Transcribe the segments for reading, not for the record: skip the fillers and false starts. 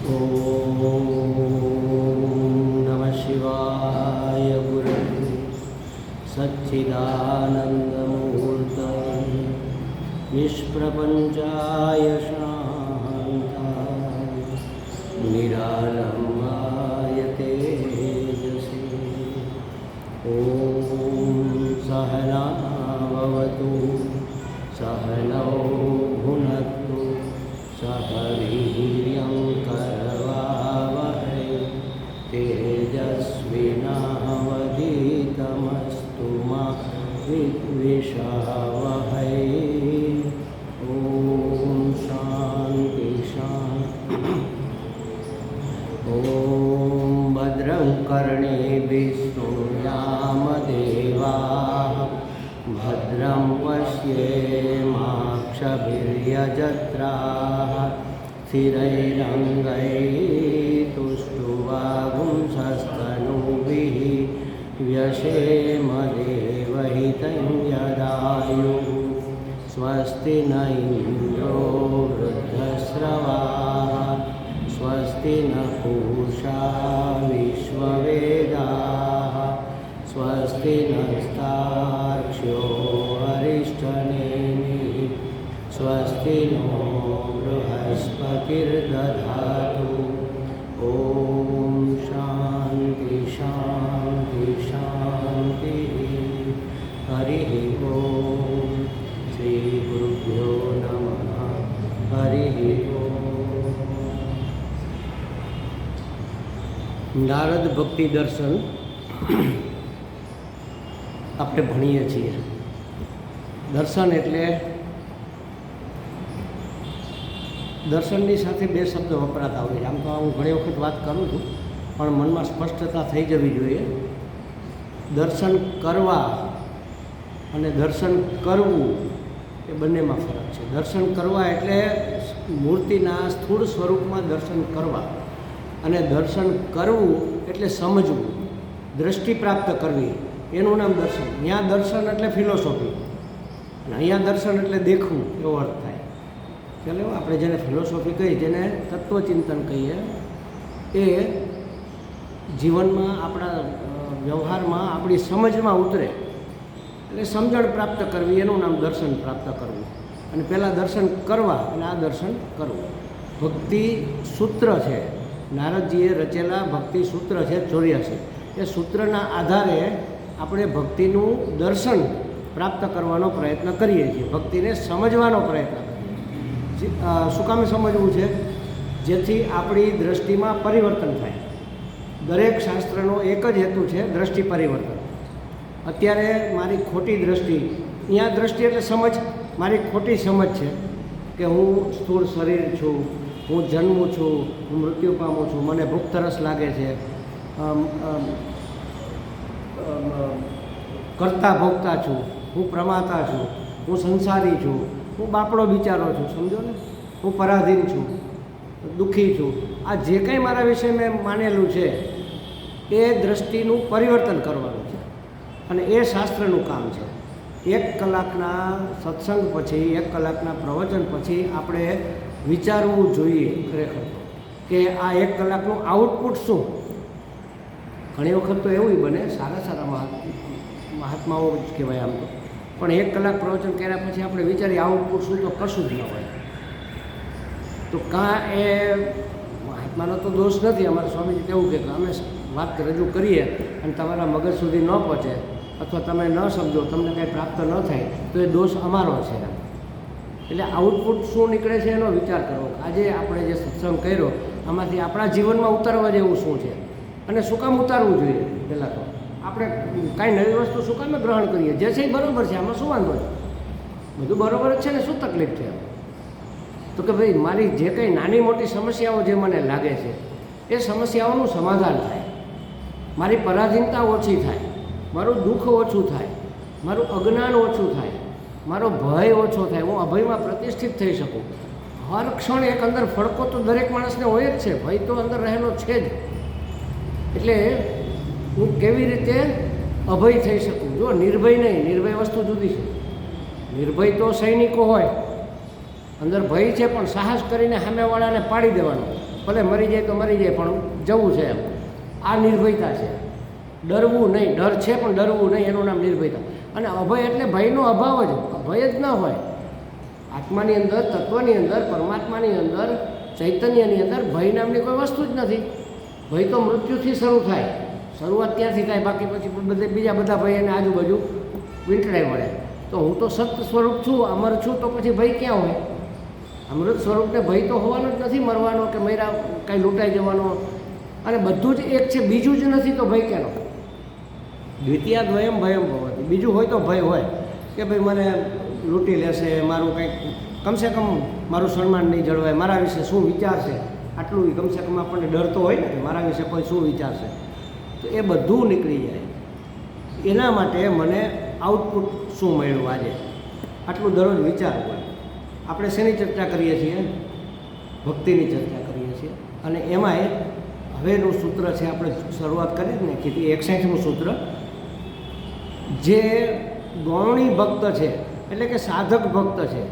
ॐ नमः शिवाय गुरु सच्चिदानन्दमूर्तये निष्प्रपञ्चाय शान्ताय निरालम्बाय तेजसे। ॐ सहना भवतु सहनौ भुनक्तु सह वीर्यं करवावहै तेजस्विनावधीतमस्तु मा विद्विषावहै। ॐ शान्ति शान्ति। ॐ भद्रं कर्णेभिः शृणुयामदेवाः भद्रं पश्येमाक्षभिर्यजत्राः स्थिरैरङ्गैस्तुष्टुवागुंसस्तनूभिः व्यशेमदेवहितं यदायुः। स्वस्ति न इन्द्रो वृद्धश्रवाः स्वस्ति न पूषा विश्ववेदाः स्वस्ति नस्तार्क्ष्यो अरिष्टनेमिः स्वस्ति नो बृहस्पतिर्दधातु। ॐ शान्ति शान्ति शान्तिः। हरिः ॐ श्रीगुरुभ्यो नमः। हरिः ॐ। नारद भक्ति दर्शन આપણે ભણીએ છીએ। દર્શન એટલે દર્શનની સાથે બે શબ્દ વપરાતા હોય છે। આમ તો હું ઘણી વખત વાત કરું છું પણ મનમાં સ્પષ્ટતા થઈ જવી જોઈએ। દર્શન કરવા અને દર્શન કરવું એ બંનેમાં ફરક છે। દર્શન કરવા એટલે મૂર્તિના સ્થૂળ સ્વરૂપમાં દર્શન કરવા અને દર્શન કરવું એટલે સમજવું, દૃષ્ટિ પ્રાપ્ત કરવી, એનું નામ દર્શન। ત્યાં દર્શન એટલે ફિલોસોફી અને અહીંયા દર્શન એટલે દેખવું એવો અર્થ થાય। ચાલો આપણે જેને ફિલોસોફી કહીએ, જેને તત્વચિંતન કહીએ, એ જીવનમાં આપણા વ્યવહારમાં આપણી સમજમાં ઉતરે એટલે સમજણ પ્રાપ્ત કરવી, એનું નામ દર્શન પ્રાપ્ત કરવું। અને પહેલાં દર્શન કરવા અને આ દર્શન કરવું। ભક્તિ સૂત્ર છે, નારદજીએ રચેલા ભક્તિ સૂત્ર છે 84। એ સૂત્રના આધારે આપણે ભક્તિનું દર્શન પ્રાપ્ત કરવાનો પ્રયત્ન કરીએ છીએ, ભક્તિને સમજવાનો પ્રયત્ન કરીએ છીએ। શું કામે સમજવું છે? જેથી આપણી દૃષ્ટિમાં પરિવર્તન થાય। દરેક શાસ્ત્રનો એક જ હેતુ છે, દૃષ્ટિ પરિવર્તન। અત્યારે મારી ખોટી દૃષ્ટિ, અહીંયા દૃષ્ટિ એટલે સમજ, મારી ખોટી સમજ છે કે હું સ્થૂળ શરીર છું, હું જન્મું છું, હું મૃત્યુ પામું છું, મને ભૂખ તરસ લાગે છે, કરતા ભોગતા છું, હું પ્રમાતા છું, હું સંસારી છું, હું બાપડો બિચારો છું, સમજો ને, હું પરાધીન છું, દુઃખી છું। આ જે કંઈ મારા વિશે મેં માનેલું છે એ દૃષ્ટિનું પરિવર્તન કરવાનું છે અને એ શાસ્ત્રનું કામ છે। 1 કલાકના સત્સંગ પછી, 1 કલાકના પ્રવચન પછી આપણે વિચારવું જોઈએ ખરેખર કે આ 1 કલાકનું આઉટપુટ શું। ઘણી વખત તો એવું બને, સારા મહાત્માઓ જ કહેવાય આમ તો, પણ 1 કલાક પ્રવચન કર્યા પછી આપણે વિચારીએ આઉટપુટ શું, તો કશું જ ન હોય। તો કાં એ મહાત્માનો તો દોષ નથી, અમારા સ્વામીજી એવું કહે કે અમે વાત રજૂ કરીએ અને તમારા મગજ સુધી ન પહોંચે અથવા તમે ન સમજો, તમને કંઈ પ્રાપ્ત ન થાય તો એ દોષ અમારો છે। એટલે આઉટપુટ શું નીકળે છે એનો વિચાર કરવો। આજે આપણે જે સત્સંગ કર્યો આમાંથી આપણા જીવનમાં ઉતારવા જેવું શું છે અને શું કામ ઉતારવું જોઈએ। પહેલાં તો આપણે કાંઈ નવી વસ્તુ શું કામે ગ્રહણ કરીએ? જે છે એ બરાબર છે, આમાં શું વાંધો છે? બધું બરાબર જ છે ને, શું તકલીફ છે? તો કે ભાઈ મારી જે કંઈ નાની મોટી સમસ્યાઓ જે મને લાગે છે એ સમસ્યાઓનું સમાધાન થાય, મારી પરાધીનતા ઓછી થાય, મારું દુઃખ ઓછું થાય, મારું અજ્ઞાન ઓછું થાય, મારો ભય ઓછો થાય, હું અભયમાં પ્રતિષ્ઠિત થઈ શકું। હર ક્ષણ એક અંદર ફડકો તો દરેક માણસને હોય જ છે, ભય તો અંદર રહેલો છે જ। એટલે હું કેવી રીતે અભય થઈ શકું? જો નિર્ભય નહીં, નિર્ભય વસ્તુ જુદી છે। નિર્ભય તો સૈનિકો હોય, અંદર ભય છે પણ સાહસ કરીને સામેવાળાને પાડી દેવાનો, ભલે મરી જાય તો મરી જાય, પણ જવું છે એમ. આ નિર્ભયતા છે. ડરવું નહીં, ડર છે પણ ડરવું નહીં, એનું નામ નિર્ભયતા. અને અભય એટલે ભયનો અભાવ જ, ભય જ ના હોય. આત્માની અંદર, તત્વની અંદર, પરમાત્માની અંદર, ચૈતન્યની અંદર ભય નામની કોઈ વસ્તુ જ નથી. ભય તો મૃત્યુથી શરૂ થાય, શરૂઆત ત્યાંથી થાય. બાકી પછી બીજા બધા ભય એને આજુબાજુ વીંટળાઈ મળે. તો હું તો સત સ્વરૂપ છું, અમર છું, તો પછી ભય ક્યાં હોય? અમૃત સ્વરૂપને ભય તો હોવાનો જ નથી, મરવાનો કે મર્યા કાંઈ લૂંટાઈ જવાનો. અને બધું જ એક છે, બીજું જ નથી, તો ભય ક્યાંનો? દ્વિતીય દ્વયમ ભયમ ભવતી. બીજું હોય તો ભય હોય કે ભાઈ મને લૂંટી લેશે, મારું કંઈક કમસે કમ મારું સન્માન નહીં જળવાય, મારા વિશે શું વિચારશે, આટલું કમસે કમ આપણને ડર તો હોય ને કે મારા વિશે કોઈ શું વિચારશે. તો એ બધું નીકળી જાય. એના માટે મને આઉટપુટ શું મળ્યું આજે, આટલું દરરોજ વિચારવું હોય. આપણે શેની ચર્ચા કરીએ છીએ? ભક્તિની ચર્ચા કરીએ છીએ. અને એમાંય હવેનું સૂત્ર છે, આપણે શરૂઆત કરીએ ને કે 61મું સૂત્ર, જે ગૌણી ભક્ત છે એટલે કે સાધક ભક્ત છે,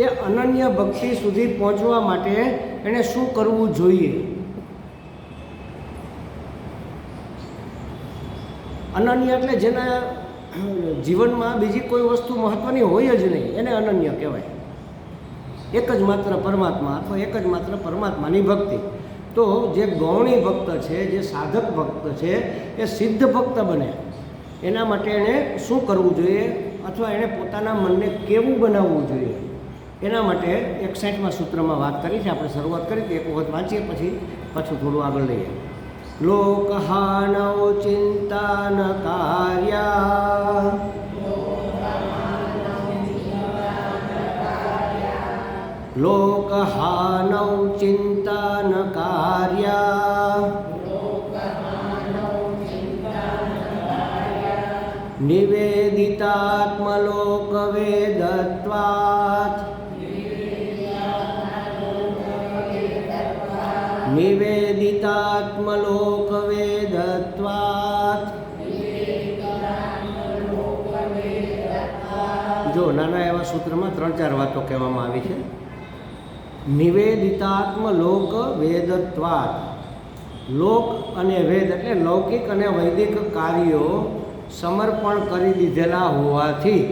એ અનન્ય ભક્તિ સુધી પહોંચવા માટે એણે શું કરવું જોઈએ? અનન્ય એટલે જેના જીવનમાં બીજી કોઈ વસ્તુ મહત્ત્વની હોય જ નહીં, એને અનન્ય કહેવાય. એક જ માત્ર પરમાત્મા અથવા એક જ માત્ર પરમાત્માની ભક્તિ. તો જે ગૌણી ભક્ત છે, જે સાધક ભક્ત છે, એ સિદ્ધ ભક્ત બને એના માટે એણે શું કરવું જોઈએ, અથવા એણે પોતાના મનને કેવું બનાવવું જોઈએ, એના માટે 61મા સૂત્રમાં વાત કરી છે. આપણે શરૂઆત કરી હતી, એક વખત વાંચીએ પછી પાછું થોડું આગળ લઈએ. લોકહાનૌ ચિંતાન કાર્યા લોકહાનૌ ચિંતાન કાર્યા નિવેદિતાત્મલોકવેદત્વાत् નિવેદિતાત્મલોકવેદત્વાत्. જો નાના એવા સૂત્રમાં 3-4 વાતો કહેવામાં આવી છે. નિવેદિતાત્મલોકવેદત્વાत्, લોક અને વેદ એટલે લૌકિક અને વૈદિક કાર્યો સમર્પણ કરી દીધેલા હોવાથી,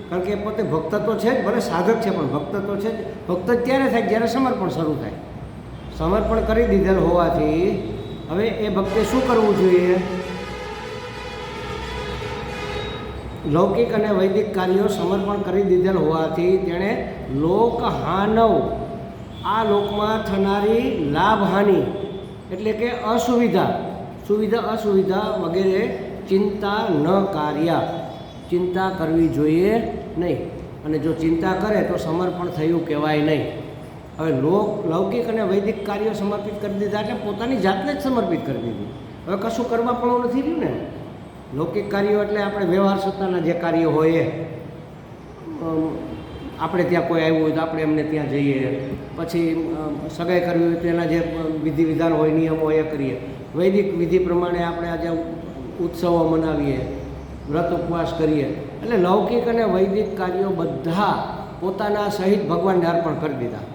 કારણ કે એ પોતે ભક્ત તો છે જ, ભલે સાધક છે પણ ભક્ત તો છે જ. ભક્ત જ ત્યારે થાય જ્યારે સમર્પણ શરૂ થાય. સમર્પણ કરી દીધેલ હોવાથી હવે એ ભક્તે શું કરવું જોઈએ? લૌકિક અને વૈદિક કાર્યો સમર્પણ કરી દીધેલ હોવાથી તેણે લોકહાનવ, આ લોકમાં થનારી લાભહાનિ એટલે કે અસુવિધા, સુવિધા અસુવિધા વગેરે ચિંતા ન કાર્યા, ચિંતા કરવી જોઈએ નહીં. અને જો ચિંતા કરે તો સમર્પણ થયું કહેવાય નહીં. હવે લૌકિક અને વૈદિક કાર્યો સમર્પિત કરી દીધા એટલે પોતાની જાતને જ સમર્પિત કરી દીધી. હવે કશું કરવા પણ નથી રહ્યું ને. લૌકિક કાર્યો એટલે આપણે વ્યવહાર સત્તાના જે કાર્યો હોય એ, આપણે ત્યાં કોઈ આવ્યું હોય તો આપણે એમને ત્યાં જઈએ, પછી સગાઈ કરવી હોય તો એના જે વિધિ વિધાન હોય, નિયમો હોય એ કરીએ. વૈદિક વિધિ પ્રમાણે આપણે આજે ઉત્સવો મનાવીએ, વ્રત ઉપવાસ કરીએ. એટલે લૌકિક અને વૈદિક કાર્યો બધા પોતાના સહિત ભગવાનને અર્પણ કરી દીધા.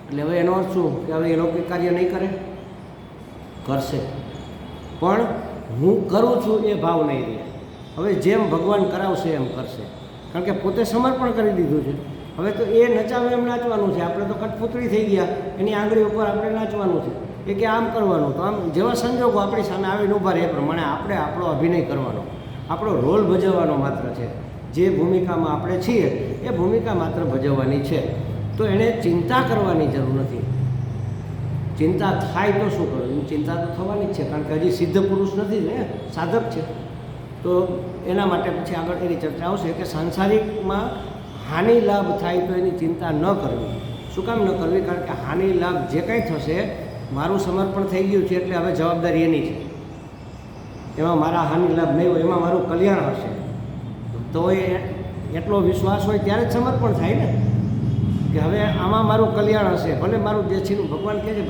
એટલે હવે એનો અર્થ શું કે હવે એ લૌકિક કાર્ય નહીં કરે? કરશે, પણ હું કરું છું એ ભાવ નહીં રહે. હવે જેમ ભગવાન કરાવશે એમ કરશે, કારણ કે પોતે સમર્પણ કરી દીધું છે. હવે તો એ નચાવે એમ નાચવાનું છે. આપણે તો કઠપૂતળી થઈ ગયા, એની આંગળી ઉપર આપણે નાચવાનું છે. એ કે આમ કરવાનું, તો આમ જેવા સંજોગો આપણી સામે આવીને ઊભા રહે એ પ્રમાણે આપણે આપણો અભિનય કરવાનો, આપણો રોલ ભજવવાનો માત્ર છે. જે ભૂમિકામાં આપણે છીએ એ ભૂમિકા માત્ર ભજવવાની છે. તો એણે ચિંતા કરવાની જરૂર નથી. ચિંતા થાય તો શું કરવું? ચિંતા તો થવાની જ છે, કારણ કે હજી સિદ્ધ પુરુષ નથી ને, સાધક છે. તો એના માટે પછી આગળ એની ચર્ચા આવશે કે સાંસારિકમાં હાનિ લાભ થાય તો એની ચિંતા ન કરવી. શું કામ ન કરવી? કારણ કે હાનિ લાભ જે કંઈ થશે, મારું સમર્પણ થઈ ગયું છે એટલે હવે જવાબદારી એની છે. એમાં મારા હાનિ લાભ નહીં હોય, એમાં મારું કલ્યાણ હશે. તો એ એટલો વિશ્વાસ હોય ત્યારે જ સમર્પણ થાય ને, કે હવે આમાં મારું કલ્યાણ હશે. ભલે મારું જે છે, ભગવાન કહે છે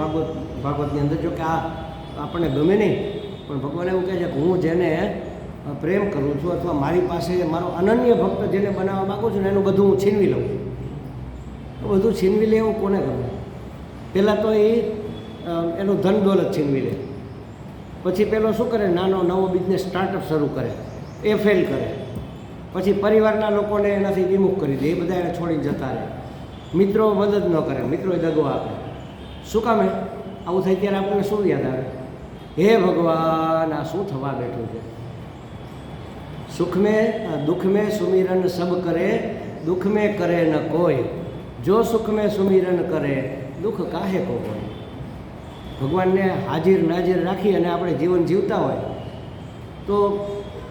ભાગવતની અંદર, જો કે આ આપણને ગમે નહીં, પણ ભગવાન એવું કહે છે કે હું જેને પ્રેમ કરું છું અથવા મારી પાસે મારો અનન્ય ભક્ત જેને બનાવવા માગું છું ને, એનું બધું હું છીનવી લઉં. તો બધું છીનવી લે એવું કોને ગમે? પહેલાં તો એ એનું ધન દોલત છીનવી લે. પછી પેલો શું કરે, નાનો નવો બિઝનેસ સ્ટાર્ટઅપ શરૂ કરે, એ ફેલ કરે. પછી પરિવારના લોકોને એનાથી વિમુખ કરી દે, એ બધા એને છોડીને જતા રહે. મિત્રો મદદ ન કરે, મિત્રોએ દગો આપે. શું કામે આવું થાય? ત્યારે આપણને શું યાદ આવે? હે ભગવાન, આ શું થવા બેઠું છે? સુખ મેં દુઃખ મેં સુમિરન સબ કરે, દુઃખ મેં કરે ન કોઈ, જો સુખ મેં સુમિરન કરે, દુઃખ કાહે કો હોય. ભગવાનને હાજર નાજીર રાખી અને આપણે જીવન જીવતા હોય તો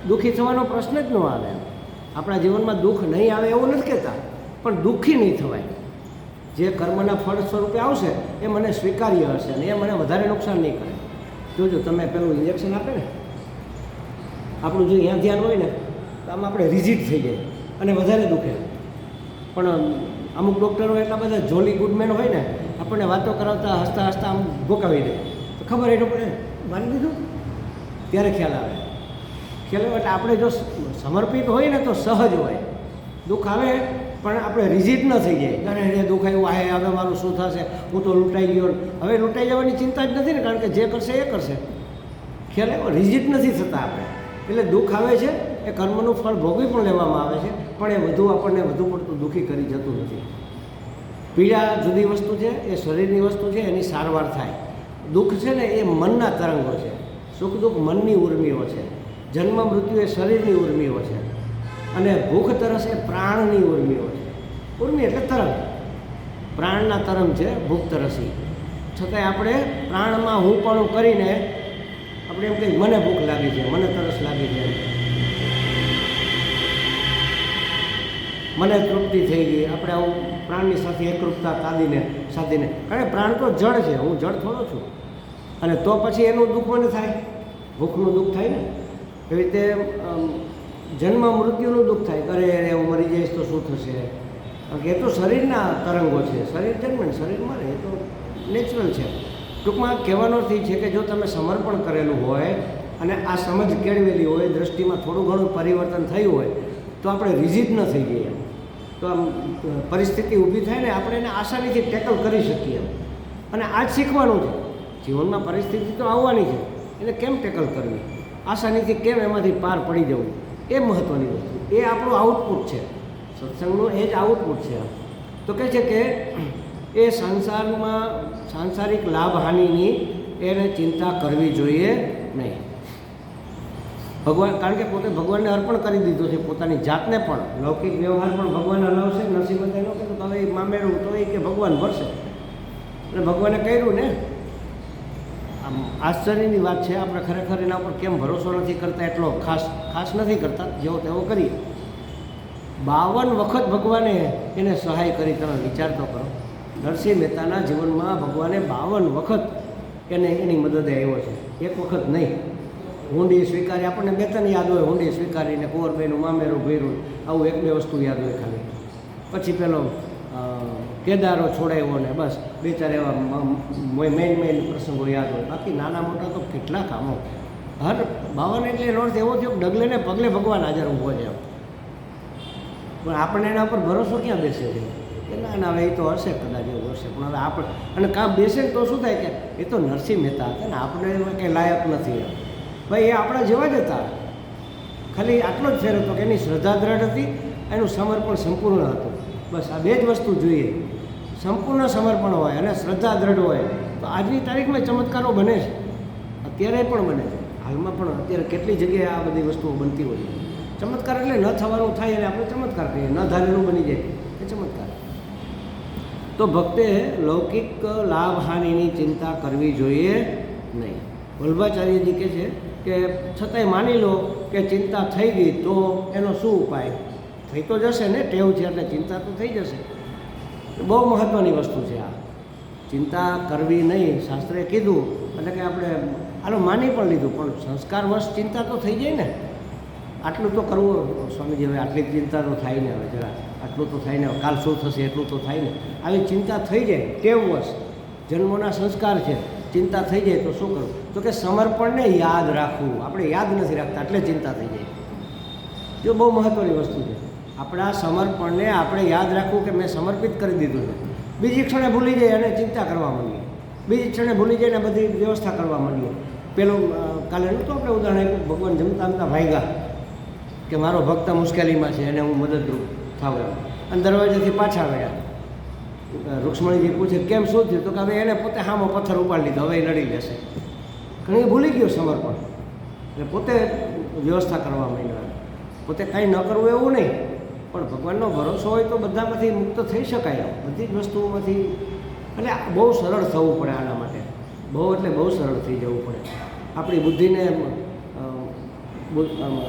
દુઃખી થવાનો પ્રશ્ન જ ન આવે. આપણા જીવનમાં દુઃખ નહીં આવે એવું નથી કહેતા, પણ દુઃખી નહીં થવાય. જે કર્મના ફળ સ્વરૂપે આવશે એ મને સ્વીકાર્ય હશે અને એ મને વધારે નુકસાન નહીં કરે. જોજો, તમે પેલું ઇન્જેક્શન આપે ને, આપણું જો અહીંયા ધ્યાન હોય ને તો આમ આપણે રિઝિટ થઈ જાય અને વધારે દુખે. પણ અમુક ડૉક્ટરો એટલા બધા જોલી ગુડમેન હોય ને, આપણને વાતો કરાવતા હસતા હસતા આમ ભોકાવી દે તો ખબર એટલું પડે મારી દીધું, ત્યારે ખ્યાલ આવે. એટલે આપણે જો સમર્પિત હોય ને તો સહજ હોય. દુઃખ આવે પણ આપણે રિઝિટ ન થઈ જાય, કારણ કે દુઃખ આવ્યું આ હવે મારું શું થશે, હું તો લૂંટાઈ ગયો. હવે લૂંટાઈ જવાની ચિંતા જ નથી ને, કારણ કે જે કરશે એ કરશે. ખ્યાલ આવ્યો? રિઝિટ નથી થતા આપણે. એટલે દુઃખ આવે છે એ કર્મનું ફળ ભોગવી પણ લેવામાં આવે છે, પણ એ વધુ આપણને વધુ પડતું દુઃખી કરી જતું નથી. પીડા જુદી વસ્તુ છે, એ શરીરની વસ્તુ છે, એની સારવાર થાય. દુઃખ છે ને એ મનના તરંગો છે, સુખ દુઃખ મનની ઉર્મિઓ છે, જન્મ મૃત્યુ એ શરીરની ઉર્મિઓ છે, અને ભૂખ તરસ એ પ્રાણની ઉર્મિઓ છે. ઉર્મિ એટલે તરંગ, પ્રાણના તરંગ છે ભૂખ તરસી. છતાંય આપણે પ્રાણમાં હું પણ કરીને આપણે એમ કહીએ મને ભૂખ લાગી છે, મને તરસ લાગી છે, મને તૃપ્તિ થઈ ગઈ. આપણે આવું પ્રાણની સાથે એકરૂપતા સાધીને કારણ કે પ્રાણ તો જળ છે, હું જળ થોડો છું. અને તો પછી એનું દુઃખ મને થાય, ભૂખનું દુઃખ થાય ને. એવી રીતે જન્મ મૃત્યુનું દુઃખ થાય. અરે હું મરી જઈશ તો શું થશે? કારણ કે એ તો શરીરના તરંગો છે. શરીર જન્મે ને શરીર મરે, એ તો નેચરલ છે. ટૂંકમાં કહેવાનો અર્થ એ છે કે જો તમે સમર્પણ કરેલું હોય અને આ સમજ કેળવેલી હોય, દૃષ્ટિમાં થોડું ઘણું પરિવર્તન થયું હોય તો આપણે રિઝિટ ન થઈ જઈએ. તો આમ પરિસ્થિતિ ઊભી થાય ને આપણે એને આસાનીથી ટેકલ કરી શકીએ. અને આ જ શીખવાનું છે. જીવનમાં પરિસ્થિતિ તો આવવાની છે, એને કેમ ટેકલ કરવી, આસાનીથી કેમ એમાંથી પાર પડી જવું, એ મહત્ત્વની વસ્તુ. એ આપણું આઉટપુટ છે, સત્સંગનું એ જ આઉટપુટ છે. તો કહે છે કે એ સંસારમાં સાંસારિક લાભ હાનિની એને ચિંતા કરવી જોઈએ નહીં. ભગવાન, કારણ કે પોતે ભગવાનને અર્પણ કરી દીધું છે, પોતાની જાતને પણ. લૌકિક વ્યવહાર પણ ભગવાન હલાવશે, નસીબત એનો કે હવે મામેરું તો એ કે ભગવાન ભરશે. એટલે ભગવાને કર્યું ને. આમ આશ્ચર્યની વાત છે, આપણે ખરેખર એના ઉપર કેમ ભરોસો નથી કરતા, એટલો ખાસ નથી કરતા, જેવો તેવો કરીએ. 52 વખત ભગવાને એને સહાય કરી. તમે વિચાર તો કરો, નરસિંહ મહેતાના જીવનમાં ભગવાને 52 વખત એની મદદે આવ્યો છે, એક વખત નહીં. હુંડી સ્વીકારી, આપણને 2-3 યાદ હોય, હુંડી સ્વીકારીને કુંવરબાઈનું મામેરું ભર્યું, આવું 1-2 વસ્તુ યાદ હોય ખાલી. પછી પેલો કેદારો છોડાવ્યો ને બસ 2-4 એવા મેઇન પ્રસંગો યાદ હોય. બાકી નાના મોટા તો કેટલા કામો. હર 52 એટલે એનો અર્થ એવો થયો કે ડગલે ને પગલે ભગવાન હાજર ઊભો છે. પણ આપણે એના પર ભરોસો ક્યાં બેસે છે કે ના હવે એ તો હશે, કદાચ એવું હશે. પણ હવે આપણે અને કામ બેસે તો શું થાય કે એ તો નરસિંહ મહેતા હતા ને, આપણે એમાં કંઈ લાયક નથી. ભાઈ એ આપણા જેવા જ હતા, ખાલી આટલો જ ફેર હતો કે એની શ્રદ્ધા દ્રઢ હતી, એનું સમર્પણ સંપૂર્ણ હતું. બસ આ 2 જ વસ્તુ જોઈએ. સંપૂર્ણ સમર્પણ હોય અને શ્રદ્ધા દ્રઢ હોય તો આજની તારીખમાં ચમત્કારો બને છે, અત્યારે પણ બને છે. હાલમાં પણ અત્યારે કેટલી જગ્યાએ આ બધી વસ્તુઓ બનતી હોય. ચમત્કાર એટલે ન થવાનું થાય અને આપણે ચમત્કાર કહીએ, ન ધારેલું બની જાય એ ચમત્કાર. તો ભક્તે લૌકિક લાભ હાનિની ચિંતા કરવી જોઈએ નહીં. વલ્ભાચાર્યજી કહે છે કે છતાંય માની લો કે ચિંતા થઈ ગઈ તો એનો શું ઉપાય? થઈ તો જશે ને, ટેવ છે એટલે ચિંતા તો થઈ જશે. બહુ મહત્ત્વની વસ્તુ છે આ. ચિંતા કરવી નહીં, શાસ્ત્રે કીધું એટલે કે આપણે આનો માની પણ લીધું, પણ સંસ્કારવશ ચિંતા તો થઈ જાય ને. આટલું તો કરવું સ્વામીજી, હવે આટલી ચિંતા તો થાય ને, હવે જરા આટલું તો થાય ને, કાલ શું થશે એટલું તો થાય ને. આવી ચિંતા થઈ જાય ટેવવશ, જન્મોના સંસ્કાર છે. ચિંતા થઈ જાય તો શું કરવું? તો કે સમર્પણને યાદ રાખવું. આપણે યાદ નથી રાખતા એટલે ચિંતા થઈ જાય. જો બહુ મહત્ત્વની વસ્તુ છે. આપણા સમર્પણને આપણે યાદ રાખવું કે મેં સમર્પિત કરી દીધું છે. બીજી ક્ષણે ભૂલી જાય અને ચિંતા કરવા માંડીએ. બીજી ક્ષણે ભૂલી જઈને બધી વ્યવસ્થા કરવા માંડીએ. પેલું કાલે નહોતું આપણે ઉદાહરણ આપ્યું, ભગવાન જમતા જમતા ભાગ્યા કે મારો ભક્ત મુશ્કેલીમાં છે અને હું મદદરૂપ થાવ એમ, અને દરવાજાથી પાછા આવ્યા. રૂક્ષ્મણીજી પૂછે કેમ શું થયું, તો કે હવે એને પોતે સામો પથ્થર ઉપાડી લીધો, હવે એ લડી લેશે. કારણ કે ભૂલી ગયો સમર્પણ, એટલે પોતે વ્યવસ્થા કરવા માંડ્યો. પોતે કાંઈ ન કરવું એવું નહીં, પણ ભગવાનનો ભરોસો હોય તો બધામાંથી મુક્ત થઈ શકાય. બધી જ વસ્તુઓમાંથી એટલે બહુ સરળ થવું પડે આના માટે, બહુ એટલે બહુ સરળ થઈ જવું પડે. આપણી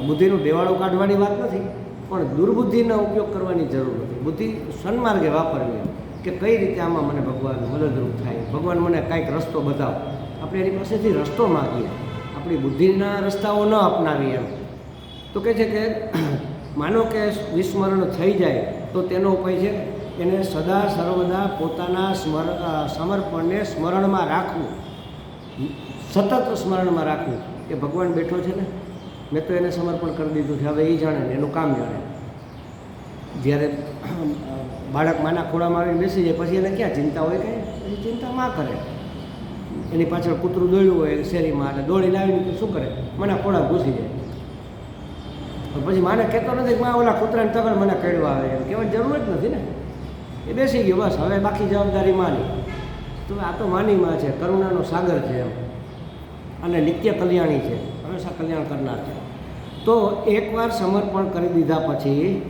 બુદ્ધિનું દેવાળો કાઢવાની વાત નથી, પણ દુર્બુદ્ધિનો ઉપયોગ કરવાની જરૂર નથી. બુદ્ધિ સન્માર્ગે વાપરવી કે કઈ રીતે આમાં મને ભગવાન મદદરૂપ થાય, ભગવાન મને કાંઈક રસ્તો બતાવો. આપણે એની પાસેથી રસ્તો માગીએ, આપણી બુદ્ધિના રસ્તાઓ ન અપનાવીએ. એમ તો કહે છે કે માનો કે વિસ્મરણ થઈ જાય તો તેનો ઉપાય છે એને સદા સર્વદા પોતાના સમર્પણને સ્મરણમાં રાખવું, સતત સ્મરણમાં રાખવું કે ભગવાન બેઠો છે ને, મેં તો એને સમર્પણ કરી દીધું છે, હવે એ જાણે ને એનું કામ જાણે. જ્યારે બાળક માના ખોળામાં આવીને બેસી જાય પછી એને ક્યાં ચિંતા હોય, કંઈ પછી ચિંતા માં કરે. એની પાછળ કૂતરું દોડ્યું હોય શેરીમાં એટલે દોડીને આવીને શું કરે, મને ખોળા ઘૂસી જાય. પછી માને કહેતો નથી કે માં ઓલા કૂતરાને તગડ મને કડવા આવે, એમ કહેવાની જરૂર જ નથી ને. એ બેસી ગયો, બસ હવે બાકી જવાબદારી માની. તો આ તો માની માં છે, કરુણાનો સાગર છે એમ, અને નિત્ય કલ્યાણી છે, હંમેશા કલ્યાણ કરનાર છે. તો એકવાર સમર્પણ કરી દીધા પછી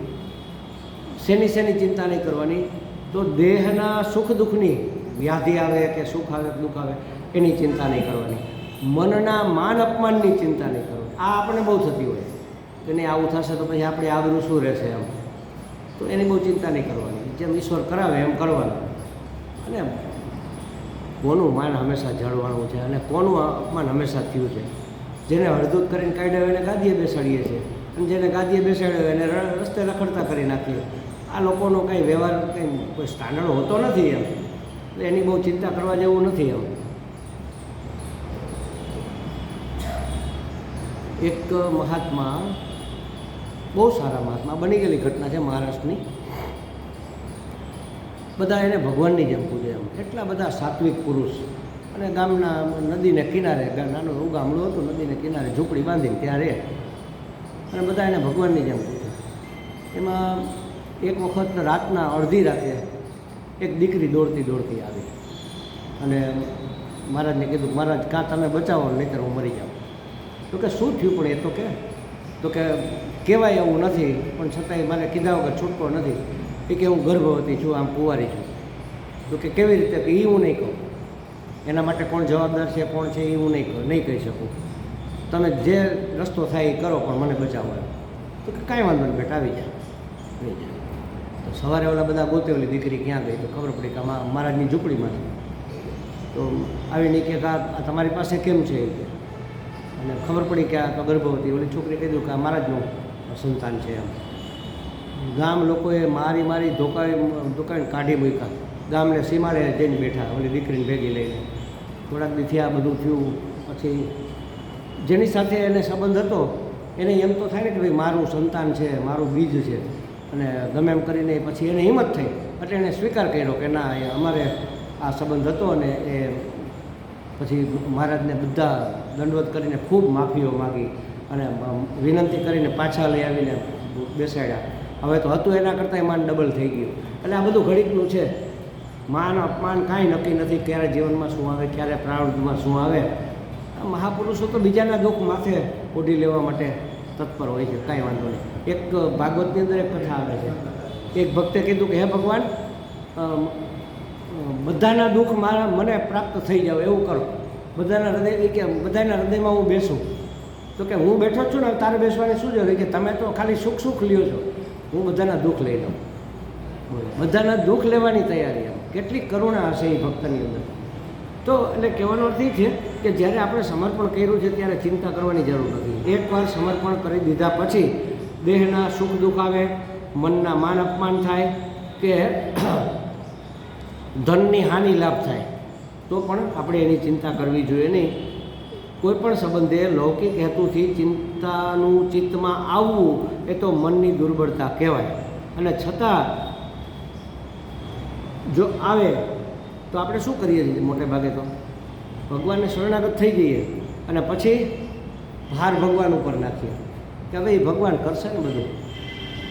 શેની ચિંતા નહીં કરવાની, તો દેહના સુખ દુઃખની, વ્યાધિ આવે કે સુખ આવે કે દુઃખ આવે એની ચિંતા નહીં કરવાની. મનના માન અપમાનની ચિંતા નહીં કરવાની. આ આપણને બહુ થતી હોય કે નહીં આવું થશે તો પછી આપણે આબરૂ શું રહેશે એમ, તો એની બહુ ચિંતા નહીં કરવાની. જેમ ઈશ્વર કરાવે એમ કરવાનું. અને કોનું માન હંમેશા જાળવવાનું છે અને કોનું અપમાન હંમેશા થયું છે. જેને હળદૂત કરીને કાઢ્યો એને ગાદીએ બેસાડીએ છીએ, અને જેને ગાદીએ બેસાડ્યો એને રસ્તે રખડતા કરી નાખીએ. આ લોકોનો કંઈ વ્યવહાર કંઈ કોઈ સ્ટાન્ડર્ડ હોતો નથી એમ, એટલે એની બહુ ચિંતા કરવા જેવું નથી એમ. એક મહાત્મા, બહુ સારા મહાત્મા, બની ગયેલી ઘટના છે મહારાષ્ટ્રની. બધા એને ભગવાનની જેમ પૂજે એમ, એટલા બધા સાત્વિક પુરુષ. અને ગામના નદીને કિનારે, નાનું એવું ગામડું હતું, નદીને કિનારે ઝૂંપડી બાંધીને ત્યાં રહે, અને બધા એને ભગવાનની જેમ પૂજે. એમાં એક વખત રાતના અડધી રાતે એક દીકરી દોડતી આવી અને મહારાજને કીધું, મહારાજ કાં તમે બચાવો નહીંતર હું મરી જાઉં. તો કે શું થયું, પણ એ તો કે કહેવાય એવું નથી, પણ છતાંય મારે કીધા વગર છૂટકો નથી. એ કે હું ગર્ભવતી છું, આમ કુંવારી છું. તો કે કેવી રીતે, કે એ હું નહીં કહું, એના માટે કોણ જવાબદાર છે કોણ છે એ હું નહીં કહી શકું. તમે જે રસ્તો થાય એ કરો પણ મને બચાવો. તો કે કાંઈ વાંધો નહીં બેટા, આવી જાય, નહીં જાય. તો સવારે ઓલા બધા ગોતે ઓલી દીકરી ક્યાં ગઈ, તો ખબર પડી કે મહારાજની ઝૂંપડીમાં છે. તો આવીને કે આ તમારી પાસે કેમ છે એ કે, અને ખબર પડી કે આ તો ગર્ભવતી. ઓલી છોકરી કીધું કે આ મહારાજનું સંતાન છે એમ. ગામ લોકોએ મારી ધોકાઈને કાઢી મૂક્યા. ગામને સીમાડે જઈને બેઠા ઓલી દીકરીને ભેગી લઈને. થોડાક દીથી આ બધું થયું પછી જેની સાથે એને સંબંધ હતો એને એમ તો થાય ને કે ભાઈ મારું સંતાન છે, મારું બીજ છે, અને ગમે એમ કરીને પછી એને હિંમત થઈ એટલે એણે સ્વીકાર કર્યો કે ના, એ અમારે આ સંબંધ હતો. અને એ પછી મહારાજને બધા દંડવત કરીને ખૂબ માફીઓ માગી અને વિનંતી કરીને પાછા લઈ આવીને બેસાડ્યા. હવે તો હતું એના કરતાં માન ડબલ થઈ ગયું. એટલે આ બધું ઘડીકનું છે. માન અપમાન કાંઈ નક્કી નથી, ક્યારે જીવનમાં શું આવે, ક્યારે પ્રારબ્ધમાં શું આવે. આ મહાપુરુષો તો બીજાના દુઃખ માથે ઓઢી લેવા માટે તત્પર હોય છે, કાંઈ વાંધો નહીં. એક ભાગવતની અંદર એક કથા આવે છે. એક ભક્તે કીધું કે હે ભગવાન, બધાના દુઃખ મને પ્રાપ્ત થઈ જાવ એવું કરો. બધાના હૃદયમાં હું બેસું. તો કે હું બેઠો છું ને, તારે બેસવાની શું જરૂર, કે તમે તો ખાલી સુખ લ્યો છો, હું બધાના દુઃખ લઈ લઉં. બધાના દુઃખ લેવાની તૈયારી. એમ કેટલી કરુણા હશે એ ભક્તની અંદર. તો એટલે કહેવાનો અર્થ એ છે કે જ્યારે આપણે સમર્પણ કર્યું છે ત્યારે ચિંતા કરવાની જરૂર નથી. એકવાર સમર્પણ કરી દીધા પછી દેહના સુખ દુઃખ આવે, મનના માન અપમાન થાય કે ધનની હાનિ લાભ થાય તો પણ આપણે એની ચિંતા કરવી જોઈએ નહીં. કોઈ પણ સંબંધે લૌકિક હેતુથી ચિંતાનું ચિત્તમાં આવવું એ તો મનની દુર્બળતા કહેવાય. અને છતાં જો આવે તો આપણે શું કરીએ છીએ મોટે ભાગે, તો ભગવાનને શરણાગત થઈ જઈએ અને પછી ભાર ભગવાન ઉપર નાખીએ કે ભાઈ ભગવાન કરશે ને બધું.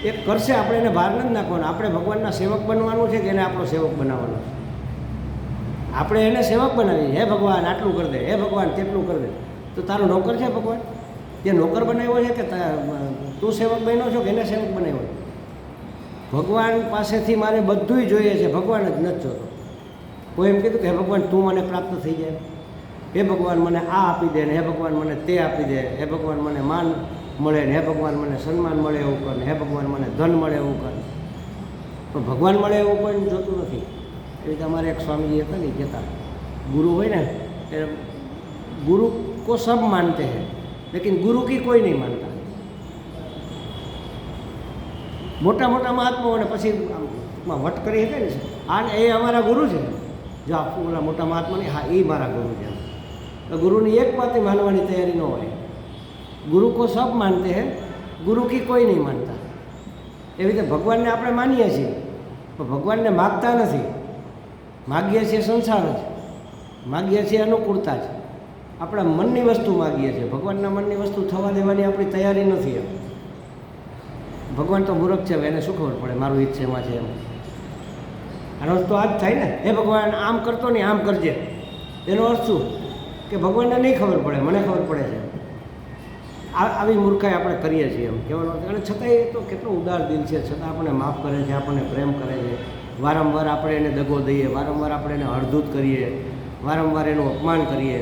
એ કરશે, આપણે એને ભાર નથી નાખવાનો. આપણે ભગવાનના સેવક બનવાનું છે કે એને આપણો સેવક બનાવવાનો છે? આપણે એને સેવક બનાવીએ. હે ભગવાન આટલું કરી દે, હે ભગવાન તેટલું કરી દે. તો તારો નોકર છે ભગવાન? તે નોકર બનાવ્યો છે કે તું સેવક બન્યો છો કે એને સેવક બનાવ્યો? ભગવાન પાસેથી મારે બધુંય જોઈએ છે, ભગવાન જ નથી જોતો. કોઈ એમ કીધું કે હે ભગવાન તું મને પ્રાપ્ત થઈ જાય, હે ભગવાન મને આ આપી દે ને હે ભગવાન મને તે આપી દે, હે ભગવાન મને માન મળે ને હે ભગવાન મને સન્માન મળે એવું કર ને હે ભગવાન મને ધન મળે એવું કર. તો ભગવાન મળે એવું કોઈ જોતું નથી. એ રીતે અમારે એક સ્વામીજી હતા ને કહેતા, ગુરુ હોય ને એ ગુરુ કો સબ માનતે હૈ લેકિન ગુરુ કી કોઈ નહીં માનતા. મોટા મોટા મહાત્માઓને પછી વટ કરી શકે ને આ એ અમારા ગુરુ છે. જો ઓલા મોટા મહાત્માની હા એ મારા ગુરુ છે. તો ગુરુની એક વાતે માનવાની તૈયારી ન હોય. ગુરુ કો સબ માનતે હૈ, ગુરુ કી કોઈ નહીં માનતા. એવી રીતે ભગવાનને આપણે માનીએ છીએ પણ ભગવાનને માગતા નથી. માગીએ છીએ સંસાર જ, માગીએ છીએ અનુકૂળતા જ, આપણા મનની વસ્તુ માગીએ છીએ. ભગવાનના મનની વસ્તુ થવા દેવાની આપણી તૈયારી નથી. એમ ભગવાન તો મૂર્ખ છે, એને શું ખબર પડે મારું ઈચ્છે એમાં છે એમ. આનો અર્થ તો આ જ થાય ને, હે ભગવાન આમ કરતો નહીં આમ કરજે. એનો અર્થ શું કે ભગવાનને નહીં ખબર પડે, મને ખબર પડે છે. આવી મૂર્ખાઈ આપણે કરીએ છીએ એમ કહેવાનો. અને છતાંય એ તો કેટલો ઉદાર દિલ છે, છતાં આપણને માફ કરે છે, આપણને પ્રેમ કરે છે. વારંવાર આપણે એને દગો દઈએ, વારંવાર આપણે એને અડધૂત કરીએ, વારંવાર એનું અપમાન કરીએ,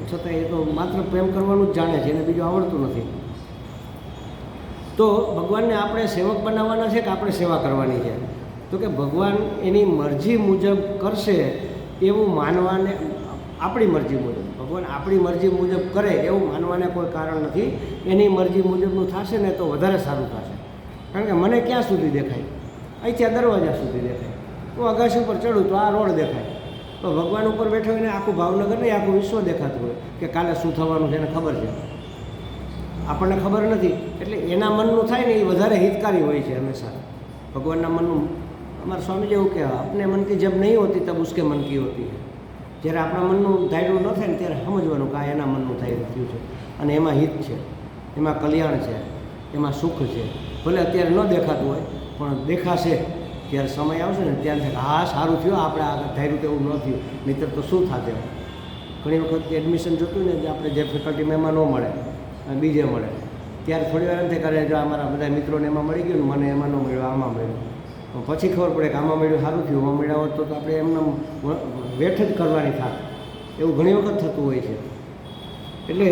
છતાં એ તો માત્ર પ્રેમ કરવાનું જ જાણે છે, એને બીજું આવડતું નથી. તો ભગવાનને આપણે સેવક બનાવવાના છે કે આપણે સેવા કરવાની છે? તો કે ભગવાન એની મરજી મુજબ કરશે એવું માનવાને, આપણી મરજી મુજબ ભગવાન આપણી મરજી મુજબ કરે એવું માનવાને કોઈ કારણ નથી. એની મરજી મુજબનું થશે ને તો વધારે સારું થશે. કારણ કે મને ક્યાં સુધી દેખાય? અહીંથી આ દરવાજા સુધી દેખાય. હું અગાસી ઉપર ચડું તો આ રોડ દેખાય. તો ભગવાન ઉપર બેઠો એને આખું ભાવનગર નહીં આખું વિશ્વ દેખાતું હોય કે કાલે શું થવાનું છે એને ખબર છે, આપણને ખબર નથી. એટલે એના મનનું થાય ને એ વધારે હિતકારી હોય છે હંમેશા. ભગવાનના મનનું, અમારા સ્વામીજી એવું કહેવાય, આપને મન કી જબ નહીં હોતી તબ ઉસકે મન કી હોતી है. જ્યારે આપણા મનનું ધાર્યું ન થાય ને ત્યારે સમજવાનું કે આ એના મનનું ધાર્યું થયું છે અને એમાં હિત છે, એમાં કલ્યાણ છે, એમાં સુખ છે. ભલે અત્યારે ન દેખાતું હોય પણ દેખાશે ત્યારે સમય આવશે ને ત્યારે હા સારું થયું, આપણે આ ધાર્યું તેવું ન થયું, નહીંતર તો શું થાતે. ઘણી વખત એડમિશન જોતું ને આપણે જે ફેકલ્ટીમાં એમાં ન મળે બીજે મળે ત્યારે થોડી વાર એમ થાય કરે જો અમારા બધા મિત્રોને એમાં મળી ગયું ને મને એમાં ન મળ્યું, આમાં મળ્યું. પછી ખબર પડે કે આમાં મળ્યું સારું થયું, આમાં મળ્યા હોત તો આપણે એમને વેઠ જ કરવાની થાય. એવું ઘણી વખત થતું હોય છે. એટલે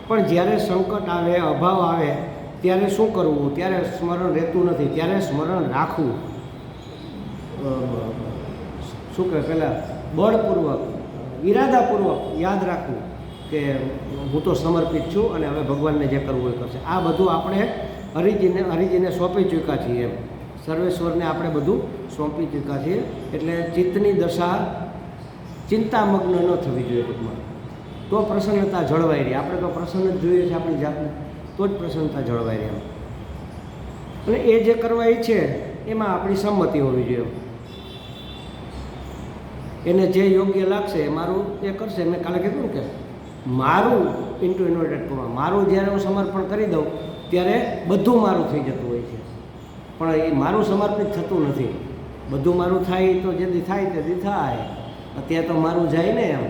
પણ જ્યારે સંકટ આવે, અભાવ આવે ત્યારે શું કરવું? ત્યારે સ્મરણ રહેતું નથી. ત્યારે સ્મરણ રાખવું, શું કહે પહેલાં બળપૂર્વક, ઈરાદાપૂર્વક યાદ રાખવું કે હું તો સમર્પિત છું અને હવે ભગવાનને જે કરવું એ કરશે. આ બધું આપણે હરિજીને સોંપી ચૂક્યા છીએ એમ. સર્વેશ્વરને આપણે બધું સોંપી ચૂક્યા છીએ. એટલે ચિત્તની દશા ચિંતામગ્ન ન થવી જોઈએ ટૂંકમાં. તો પ્રસન્નતા જળવાઈ રહી. આપણે તો પ્રસન્ન જ જોઈએ છે આપણી જાતને, તો જ પ્રસન્નતા જળવાઈ રહી એમ. અને એ જે કરવા ઈચ્છે એમાં આપણી સંમતિ હોવી જોઈએ. એને જે યોગ્ય લાગશે એ મારું એ કરશે. મેં કાલે કીધું ને કે મારું ઇન્ટુ ઇન્વર્ટેડ કોમા, મારું જ્યારે હું સમર્પણ કરી દઉં ત્યારે બધું મારું થઈ જતું હોય છે. પણ એ મારું સમર્પિત થતું નથી. બધું મારું થાય તો જેથી થાય તેથી થાય, અત્યારે તો મારું જાય ને એમ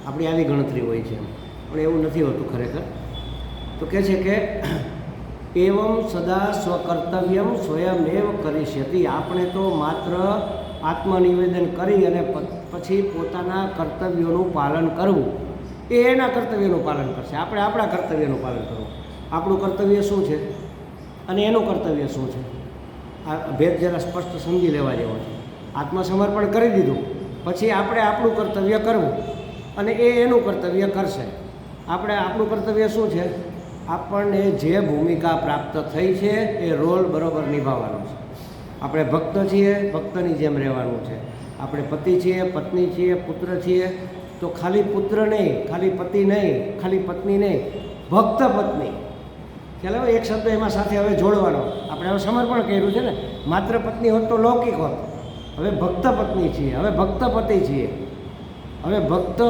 આપણી આવી ગણતરી હોય છે એમ. પણ એવું નથી હોતું ખરેખર. તો કહે છે કે એવમ સદા સ્વકર્તવ્યમ સ્વયમેવ કરીષ્યતિ. આપણે તો માત્ર આત્મનિવેદન કરી અને પછી પોતાના કર્તવ્યોનું પાલન કરવું, એ એના કર્તવ્યનું પાલન કરશે. આપણે આપણા કર્તવ્યનું પાલન કરવું. આપણું કર્તવ્ય શું છે અને એનું કર્તવ્ય શું છે, આ ભેદ જરા સ્પષ્ટ સમજી લેવા જેવો છે. આત્મસમર્પણ કરી દીધું પછી આપણે આપણું કર્તવ્ય કરવું અને એ એનું કર્તવ્ય કરશે. આપણે આપણું કર્તવ્ય શું છે? આપણને જે ભૂમિકા પ્રાપ્ત થઈ છે એ રોલ બરાબર નિભાવવાનો છે. આપણે ભક્ત છીએ, ભક્તની જેમ રહેવાનું છે. આપણે પતિ છીએ, પત્ની છીએ, પુત્ર છીએ, તો ખાલી પુત્ર નહીં, ખાલી પતિ નહીં, ખાલી પત્ની નહીં, ભક્ત પત્ની. ખ્યાલ આવે? એક શબ્દ એમાં સાથે હવે જોડવાનો. આપણે હવે સમર્પણ કર્યું છે ને, માત્ર પત્ની હોત તો લૌકિક હોત. હવે ભક્ત પત્ની છીએ, હવે ભક્ત પતિ છીએ. હવે ભક્ત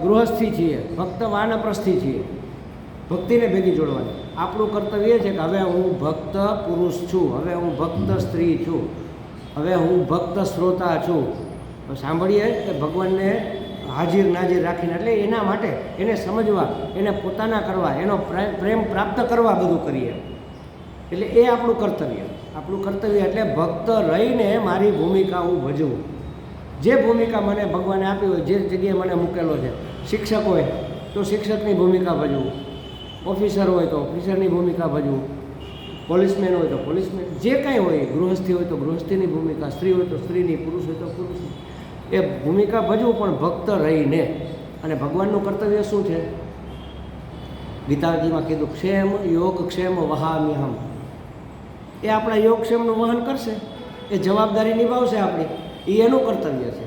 ગૃહસ્થી છીએ, ભક્ત વાનપ્રસ્થી છીએ, ભક્તિને ભેગી જોડવાની. આપણું કર્તવ્ય છે કે હવે હું ભક્ત પુરુષ છું, હવે હું ભક્ત સ્ત્રી છું, હવે હું ભક્ત શ્રોતા છું. સાંભળીએ કે ભગવાનને હાજર નાજીર રાખીને, એટલે એના માટે એને સમજવા, એને પોતાના કરવા, એનો પ્રેમ પ્રાપ્ત કરવા બધું કરીએ. એટલે એ આપણું કર્તવ્ય. આપણું કર્તવ્ય એટલે ભક્ત રહીને મારી ભૂમિકા હું ભજવું. જે ભૂમિકા મને ભગવાને આપી હોય, જે જગ્યાએ મને મૂકેલો છે, શિક્ષક હોય તો શિક્ષકની ભૂમિકા ભજવું, ઓફિસર હોય તો ઓફિસરની ભૂમિકા ભજવું, પોલીસમેન હોય તો પોલીસમેન, જે કાંઈ હોય, ગૃહસ્થી હોય તો ગૃહસ્થીની ભૂમિકા, સ્ત્રી હોય તો સ્ત્રીની, પુરુષ હોય તો પુરુષની, એ ભૂમિકા ભજવું, પણ ભક્ત રહીને. અને ભગવાનનું કર્તવ્ય શું છે? ગીતાજીમાં કીધું, ક્ષેમ યોગ ક્ષેમ વહામ્યહમ. એ આપણા યોગક્ષેમનું વહન કરશે, એ જવાબદારી નિભાવશે આપણી, એ એનું કર્તવ્ય છે.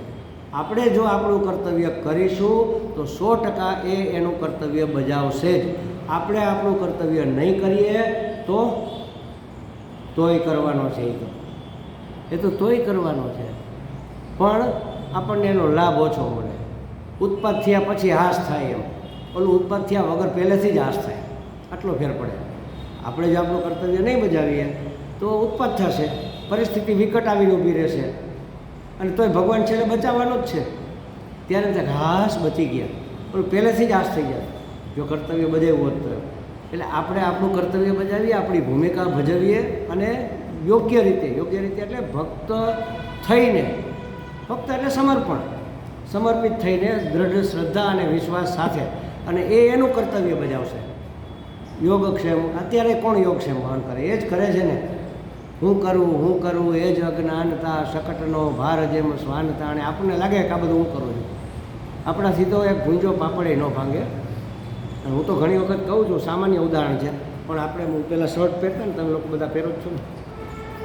આપણે જો આપણું કર્તવ્ય કરીશું તો 100% એ એનું કર્તવ્ય બજાવશે જ. આપણે આપણું કર્તવ્ય નહીં કરીએ તો તોય કરવાનો છે, એ તો તોય કરવાનો છે, પણ આપણને એનો લાભ ઓછો મળે. ઉત્પાદ થયા પછી હાશ થાય એમ, ઓલું ઉત્પાદ થયા વગર પહેલેથી જ હાશ થાય, આટલો ફેર પડે. આપણે જો આપણું કર્તવ્ય નહીં બજાવીએ તો ઉત્પાદ થશે, પરિસ્થિતિ વિકટ આવીને ઊભી રહેશે, અને તોય ભગવાન છેલ્લે બચાવવાનો જ છે. ત્યારે ત્યાં ઘાસ બચી ગયા, પણ પહેલેથી જ હાશ થઈ જાય જો કર્તવ્ય બજાવ્યું હોત તો. એટલે આપણે આપણું કર્તવ્ય બજાવીએ, આપણી ભૂમિકા ભજવીએ, અને યોગ્ય રીતે એટલે ભક્ત થઈને, ભક્ત એટલે સમર્પિત થઈને દૃઢ શ્રદ્ધા અને વિશ્વાસ સાથે, અને એનું કર્તવ્ય બજાવશે. યોગક્ષેમ અત્યારે કોણ યોગક્ષેમ વહન કરે? એ જ કરે છે ને. હું કરું એ જ અજ્ઞાનતા, શકટનો ભાર જેમ સ્વાનતા. અને આપણને લાગે કે આ બધું હું કરું છું, આપણાથી તો એક ભૂંજો પાપડે ન ભાંગે. હું તો ઘણી વખત કહું છું, સામાન્ય ઉદાહરણ છે, પણ આપણે હું પહેલાં શર્ટ પહેરતા ને, તમે લોકો બધા પહેરો જ છો ને,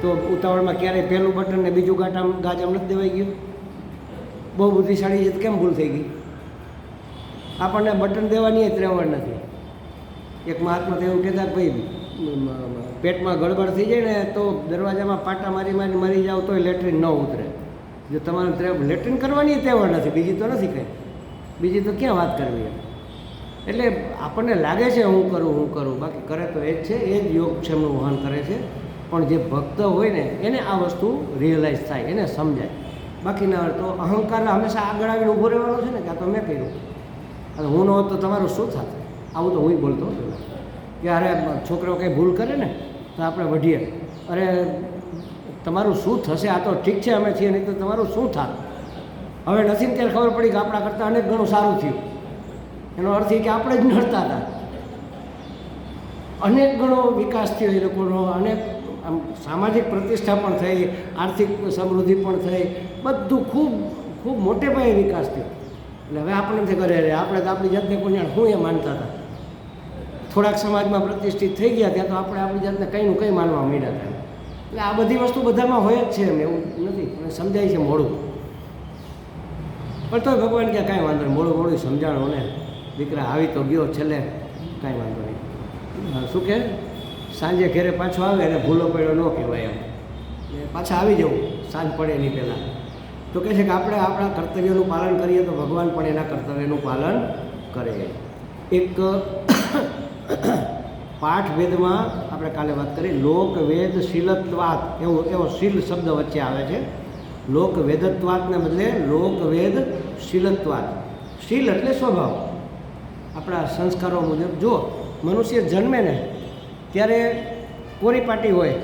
તો ઉતાવળમાં ક્યારેય પહેલું બટન ને બીજું ગાજામ નથી દેવાઈ ગયું? બહુ બુદ્ધિશાળી છે તો કેમ ભૂલ થઈ ગઈ? આપણને બટન દેવાની એ ત્રેવડ નથી. એક મહાત્મા તો એવું કહેતા કે ભાઈ પેટમાં ગડબડ થઈ જાય ને તો દરવાજામાં પાટા મારી મરી જાવ તોય લેટ્રિન ન ઉતરે. જો તમારે લેટ્રિન કરવાની ત્રેવડ નથી, બીજી તો નથી કંઈ, બીજી તો ક્યાં વાત કરવી એમ. એટલે આપણને લાગે છે હું કરું, બાકી કરે તો એ જ છે, એ જ યોગક્ષેમનું વહન કરે છે. પણ જે ભક્ત હોય ને એને આ વસ્તુ રિયલાઇઝ થાય, એને સમજાય. બાકીના તો અહંકાર હંમેશા આગળ આવીને ઊભો રહેવાનો છે ને, કે આ તો મેં કર્યું, અને હું ન હોત તો તમારું શું થાત? આવું તો હું બોલતો હતો કે અરે છોકરાઓ કંઈ ભૂલ કરે ને તો આપણે વઢીએ, અરે તમારું શું થશે? આ તો ઠીક છે અમે છીએ, નહીં તો તમારું શું થાત? હવે નથી ને ત્યારે ખબર પડી કે આપણા કરતાં અનેક ઘણું સારું થયું. એનો અર્થ એ કે આપણે જ નડતા હતા. અનેક ઘણો વિકાસ થયો એ લોકોનો, અનેક આમ સામાજિક પ્રતિષ્ઠા પણ થઈ, આર્થિક સમૃદ્ધિ પણ થઈ, બધું ખૂબ ખૂબ મોટે પાયે વિકાસ થયો. એટલે હવે આપણે નથી કરે, આપણે તો આપણી જાતને કોઈ હું એ માનતા હતા. થોડાક સમાજમાં પ્રતિષ્ઠિત થઈ ગયા ત્યાં તો આપણે આપણી જાતને કંઈનું કંઈ માનવા માંડ્યા હતા. એટલે આ બધી વસ્તુ બધામાં હોય જ છે એમ, એવું નથી. અને સમજાય છે મોડું, પણ તો ભગવાન ક્યાં કાંઈ વાંધો નહીં, મોડું સમજાણો ને દીકરા આવી તો ગયો છેલ્લે, કાંઈ વાંધો નહીં. શું કહે, સાંજે ઘરે પાછો આવે અને ભૂલો પડ્યો ન કહેવાય એમ, પાછા આવી જવું સાંજ પડે એની પહેલાં. તો કહે છે કે આપણે આપણા કર્તવ્યનું પાલન કરીએ તો ભગવાન પણ એના કર્તવ્યનું પાલન કરે. એક પાઠ વેદમાં આપણે કાલે વાત કરી, લોક વેદ શીલત્વાત, એવો શીલ શબ્દ વચ્ચે આવે છે. લોક વેદત્વાતને બદલે લોક વેદ શીલત્વાત. શીલ એટલે સ્વભાવ, આપણા સંસ્કારો મુજબ. જો મનુષ્ય જન્મે ને ત્યારે કોરી પાટી હોય,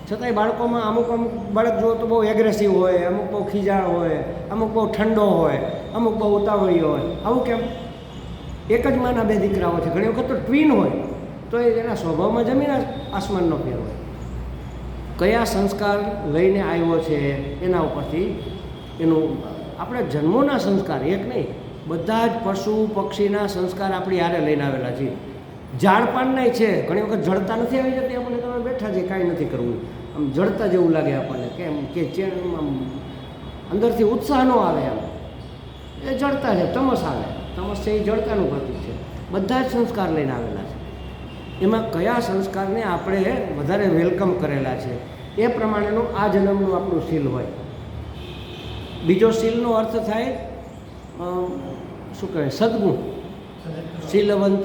છતાંય બાળકોમાં અમુક બાળક જુઓ તો બહુ એગ્રેસિવ હોય, અમુક બહુ ખીજાળ હોય, અમુક બહુ ઠંડો હોય, અમુક બહુ ઉતાવળી હોય. આવું કેમ? એક જ માના બે દીકરાઓ છે, ઘણી વખત તો ટ્વિન હોય, તો એના સ્વભાવમાં જમીન આસમાનનો ફેર હોય. કયા સંસ્કાર લઈને આવ્યો છે એના ઉપરથી એનું, આપણે જન્મોના સંસ્કાર એક નહીં, બધા જ પશુ પક્ષીના સંસ્કાર આપણી હારે લઈને આવેલા છીએ. ઝાડપાનનાય છે, ઘણી વખત જડતા નથી આવી જતી આપણને, તમે બેઠા છે કાંઈ નથી કરવું, આમ જડતા જેવું લાગે આપણને, કેમ કે આમ અંદરથી ઉત્સાહ ન આવે, એમ એ જડતા છે. તમસ આવે, તમસ છે એ જડતાનું પ્રતીક છે. બધા જ સંસ્કાર લઈને આવેલા છે. એમાં કયા સંસ્કારને આપણે વધારે વેલકમ કરેલા છે એ પ્રમાણેનું આ જન્મનું આપણું શીલ હોય. બીજો શીલનો અર્થ થાય શું કહેવાય સદગુણ, શીલવંત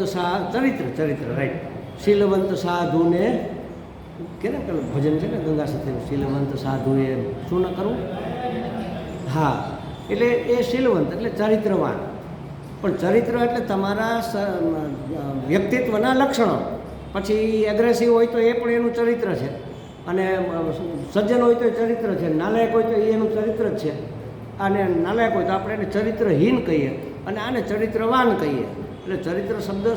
ચરિત્ર રાઈટ. શીલવંત સાધુને કે ને પેલું ભજન છે ને ગંગા સાથે, શીલવંત સાધુએ શું ન કરવું. હા, એટલે એ શીલવંત એટલે ચરિત્રવાન. પણ ચરિત્ર એટલે તમારા વ્યક્તિત્વના લક્ષણો. પછી એગ્રેસિવ હોય તો એ પણ એનું ચરિત્ર છે, અને સજ્જન હોય તો એ ચરિત્ર છે, નાલાયક હોય તો એનું ચરિત્ર જ છે. અને નાલાયક હોય તો આપણે એને ચરિત્રહીન કહીએ, અને આને ચરિત્રવાન કહીએ. એટલે ચરિત્ર શબ્દ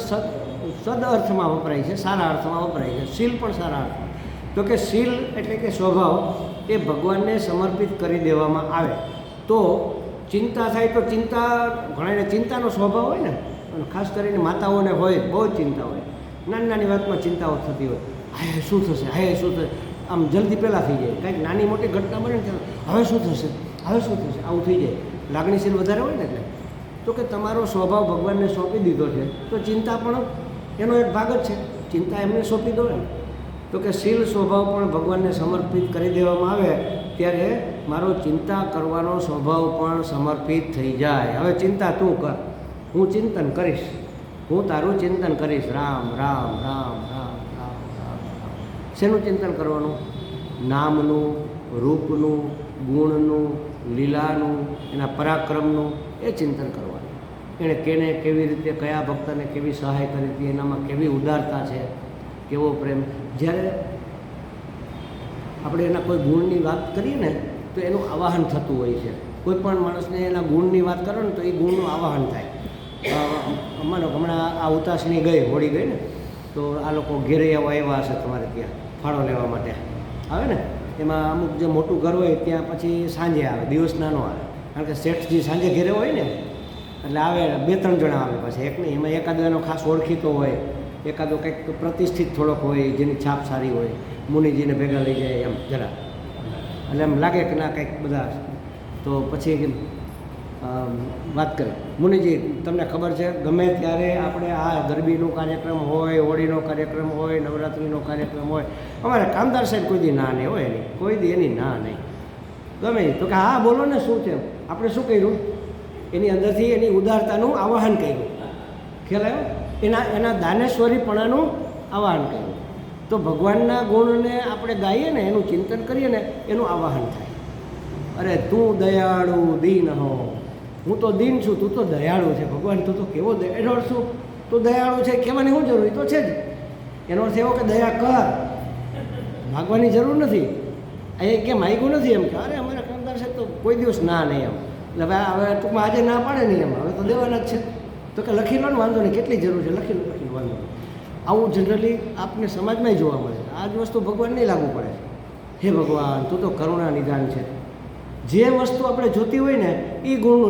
સદ અર્થમાં વપરાય છે, સારા અર્થમાં વપરાય છે. શીલ પણ સારા અર્થમાં. તો કે શીલ એટલે કે સ્વભાવ એ ભગવાનને સમર્પિત કરી દેવામાં આવે તો ચિંતા થાય. તો ચિંતા ઘણાને ચિંતાનો સ્વભાવ હોય ને, ખાસ કરીને માતાઓને હોય, બહુ જ ચિંતા હોય. નાની નાની વાતમાં ચિંતાઓ થતી હોય. હાય શું થશે, હાય શું થશે, આમ જલ્દી પહેલાં થઈ જાય. કંઈક નાની મોટી ઘટના બને ને હવે શું થશે, હવે શું થશે, આવું થઈ જાય. લાગણીશીલ વધારે હોય ને એટલે. તો કે તમારો સ્વભાવ ભગવાનને સોંપી દીધો છે તો ચિંતા પણ એનો એક ભાગ જ છે. ચિંતા એમને સોંપી દો ને. તો કે શીલ સ્વભાવ પણ ભગવાનને સમર્પિત કરી દેવામાં આવે ત્યારે મારો ચિંતા કરવાનો સ્વભાવ પણ સમર્પિત થઈ જાય. હવે ચિંતા તું કર, હું ચિંતન કરીશ, હું તારું ચિંતન કરીશ. રામ રામ રામ રામ રામ રામ. શેનું ચિંતન કરવાનું? નામનું, રૂપનું, ગુણનું, લીલાનું, એના પરાક્રમનું એ ચિંતન કરવાનું. એણે કેને કેવી રીતે, કયા ભક્તને કેવી સહાય કરી હતી, એનામાં કેવી ઉદારતા છે, કેવો પ્રેમ. જ્યારે આપણે એના કોઈ ગુણની વાત કરીએ ને તો એનું આવાહન થતું હોય છે. કોઈ પણ માણસને એના ગુણની વાત કરો ને તો એ ગુણનું આવાહન થાય. માનો હમણાં આ ઉતાસણી ગઈ, હોળી ગઈ ને, તો આ લોકો ઘેરે આવ્યા હશે તમારે ત્યાં ફાળો લેવા માટે આવે ને. એમાં અમુક જે મોટું ઘર હોય ત્યાં પછી સાંજે આવે, દિવસના ન આવે. કારણ કે શેઠજી સાંજે ઘેરે હોય ને એટલે આવે, 2-3 જણા આવે. પછી એક નહીં, એમાં એકાદો એનો ખાસ ઓળખીતો હોય, એકાદો કંઈક પ્રતિષ્ઠિત થોડોક હોય જેની છાપ સારી હોય, મુનિજીને ભેગા લઈ જાય એમ જરા. એટલે એમ લાગે કે ના કંઈક બધા. તો પછી વાત કરે, મુનિજી તમને ખબર છે ગમે ત્યારે આપણે આ ગરબીનો કાર્યક્રમ હોય, હોળીનો કાર્યક્રમ હોય, નવરાત્રિનો કાર્યક્રમ હોય, અમારે કામદાર સાહેબ કોઈ દી ના નહીં હોય, એની કોઈ દી એની ના નહીં ગમે. તો કે હા બોલો ને શું છે. આપણે શું કર્યું? એની અંદરથી એની ઉદારતાનું આવાહન કર્યું. ખ્યાલ આવ્યો? એના દાનેશ્વરીપણાનું આવાહન કર્યું. તો ભગવાનના ગુણને આપણે ગાઈએ ને, એનું ચિંતન કરીએ ને, એનું આવાહન થાય. અરે તું દયાળુ દીન હો, હું તો દીન છું, તું તો દયાળુ છે. ભગવાન તું તો કેવો એનો અર્થ શું? તું દયાળુ છે કહેવાની શું જરૂર? તો છે જ. એનો અર્થ એવો કે દયા કર, ભાગવાની જરૂર નથી. અહીંયા કેમ માગ્યું નથી એમ કે અરે અમારા કામદાર છે તો કોઈ દિવસ ના નહીં એમ. એટલે હવે ટૂંકમાં આજે ના પાડે નહીં એમ, હવે તો દેવાના જ છે. તો કે લખી લો ને, વાંધો નહીં, કેટલી જરૂર છે લખી લો વાંધો નહીં. આવું જનરલી આપને સમાજમાં જોવા મળે છે. આ જ વસ્તુ ભગવાન નહીં લાગુ પડે. હે ભગવાન તું તો કરુણા નિદાન છે. જે વસ્તુ આપણે જોતી હોય ને એ ગુણનું